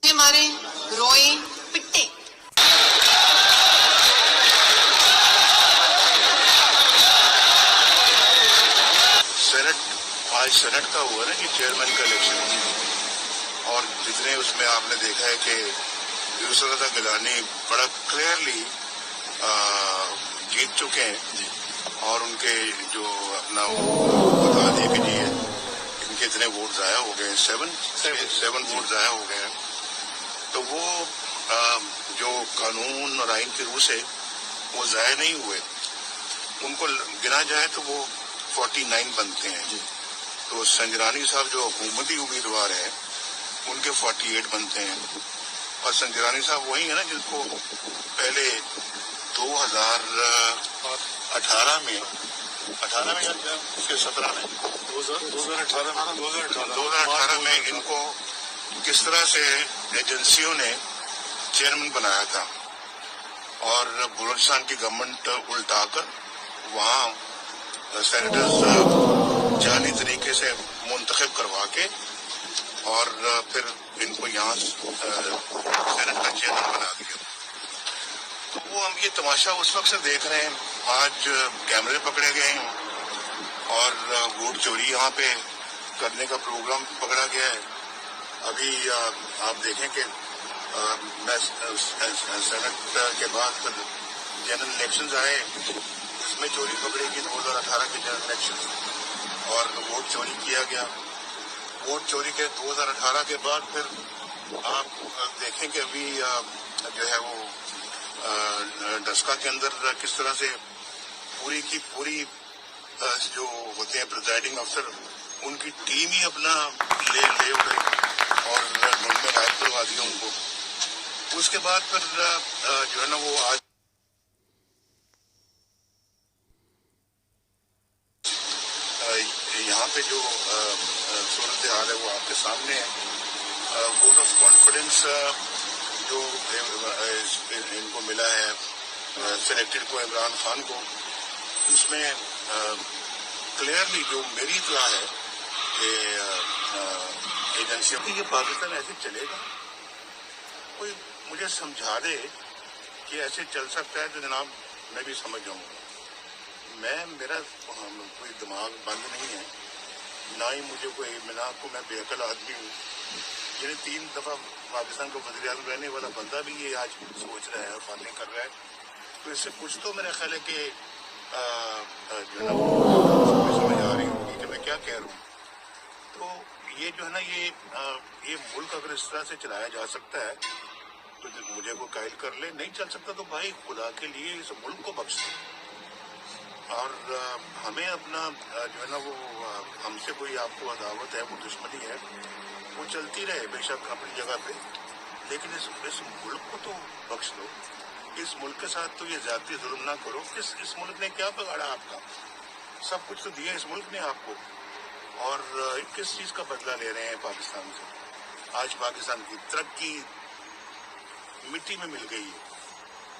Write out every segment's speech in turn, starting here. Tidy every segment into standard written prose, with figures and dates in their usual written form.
धक्के मारे, रोए, पिटे। आज सेनेट का हुआ ना कि चेयरमैन का इलेक्शन, और जितने उसमें आपने देखा है कि यूसुफ गिलानी बड़ा क्लियरली जीत चुके हैं, और उनके जो अपना बता दिए कि जी इनके इतने वोट ज़ाया हो गए, सेवन वोट ज़ाया हो गए हैं। तो वो जो कानून और आइन की रूह से वो ज़ाया नहीं हुए, उनको गिना जाए तो वो 49 बनते हैं। तो संजरानी साहब जो हुकूमती उम्मीदवार हैं उनके 48 बनते हैं, और संजरानी साहब वही है ना जिनको पहले 2018 में 2018 में इनको किस तरह से एजेंसियों ने चेयरमैन बनाया था, और बलूचिस्तान की गवर्नमेंट उल्टाकर वहाँ सेनेटर्स जाली तरीके से मुंतखब करवा के और फिर इनको यहाँ सेनेट का चेयरमैन बना दिया। तो वो हम ये तमाशा उस वक्त से देख रहे हैं। आज कैमरे पकड़े गए हैं और वोट चोरी यहाँ पे करने का प्रोग्राम पकड़ा गया है। अभी आप देखें कि सेनेट के बाद जनरल इलेक्शंस आए, इसमें चोरी पकड़ी गई 2018 के जनरल इलेक्शन, और वोट चोरी किया गया। वोट चोरी के 2018 के बाद फिर आप देखें कि अभी जो है वो डस्का के अंदर किस तरह से पूरी की पूरी जो होते हैं प्रिजाइडिंग अफसर, उनकी टीम ही अपना ले उड़े और ढूंढ में गायब करवा दिया उनको। उसके बाद फिर जो है ना वो आज यहाँ पे जो सूरत हाल है वो आपके सामने है। वोट ऑफ कॉन्फिडेंस जो इनको मिला है सिलेक्टेड को, इमरान खान को, उसमें क्लियरली जो मेरी इत्तला है कि एजेंसियों की ये पाकिस्तान ऐसे चलेगा, कोई मुझे समझा दे कि ऐसे चल सकता है तो जनाब मैं भी समझ जाऊँगा। मेरा कोई दिमाग बंद नहीं है, ना ही मुझे कोई, मैं बेअकल आदमी हूँ। यानी 3 दफ़ा पाकिस्तान का वज़ीर-ए-आज़म रहने वाला बंदा भी ये आज सोच रहा है और बातें कर रहा है, तो इससे कुछ तो मेरा ख्याल है कि जो है ना वो समझ आ रही होगी कि मैं क्या कह रहा हूँ। तो ये जो है ना ये मुल्क अगर इस तरह से चलाया जा सकता है तो मुझे कोई कायल कर ले, नहीं चल सकता तो भाई खुदा के लिए इस मुल्क को बख्श दो। और हमें अपना जो है ना वो हमसे कोई आपको अदावत है, वो दुश्मनी है, वो चलती रहे बेशक अपनी जगह पे, लेकिन इस मुल्क को तो बख्श दो। इस मुल्क के साथ तो ये ज़्यादती जुल्म ना करो। इस मुल्क ने क्या बिगाड़ा आपका? सब कुछ तो दिया इस मुल्क ने आपको, और किस चीज़ का बदला ले रहे हैं पाकिस्तान से? आज पाकिस्तान की तरक्की मिट्टी में मिल गई है,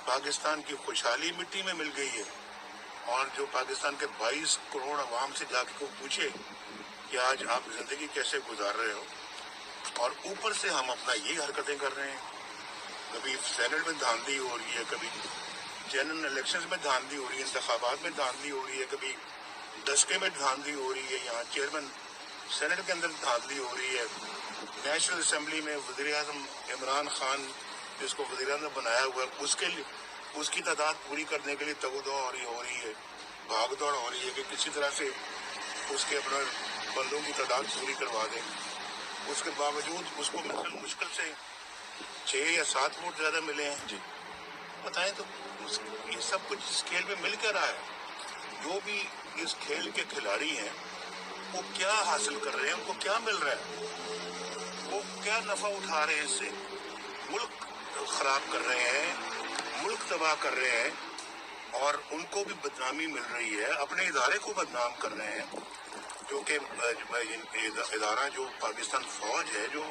पाकिस्तान की खुशहाली मिट्टी में मिल गई है। और जो पाकिस्तान के 22 करोड़ अवाम से जाके को पूछे कि आज आप जिंदगी कैसे गुजार रहे हो, और ऊपर से हम अपना ये हरकतें कर रहे हैं। कभी सेनेट में धांधली हो रही है, कभी जनरल इलेक्शंस में धांधली हो रही है, इंतखाबात में धांधली हो रही है, कभी दस्के में धांधली हो रही है, यहाँ चेयरमैन सेनेट के अंदर धांधली हो रही है, नेशनल असम्बली में वज़ीर-ए-आज़म इमरान खान जिसको वज़ीर-ए-आज़म बनाया हुआ है उसकी तादाद पूरी करने के लिए तगदो हो रही है, भाग दौड़ हो रही है कि किसी तरह से उसके अपने बंदों की तादाद पूरी करवा दें। उसके बावजूद उसको मुश्किल से 6 या 7 वोट ज़्यादा मिले हैं। जी बताएं तो ये सब कुछ इस खेल में मिल क्या रहा है? जो भी इस खेल के खिलाड़ी हैं वो क्या हासिल कर रहे हैं, उनको क्या मिल रहा है, वो क्या नफा उठा रहे हैं इससे? मुल्क खराब कर रहे हैं, मुल्क तबाह कर रहे हैं, और उनको भी बदनामी मिल रही है, अपने इदारे को बदनाम कर रहे हैं, जो कि इदारा जो पाकिस्तान फौज है, जो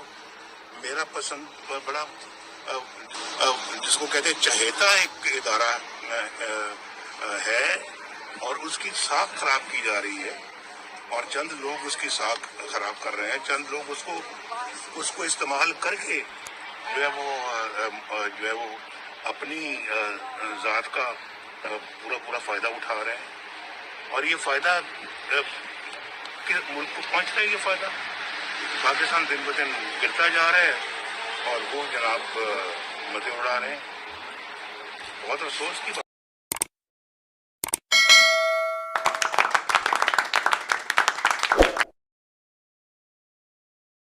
मेरा पसंद बड़ा जिसको कहते हैं चहेता एक इदारा है, और उसकी साख खराब की जा रही है, और चंद लोग उसकी साख खराब कर रहे हैं, चंद लोग उसको इस्तेमाल करके جو ہے وہ اپنی ذات کا پورا فائدہ اٹھا رہے ہیں، اور یہ فائدہ کس ملک کو پہنچ رہا ہے؟ یہ فائدہ پاکستان دن بہ دن گرتا جا رہا ہے اور وہ جناب مزے اڑا رہے ہیں. بہت افسوس کی بات.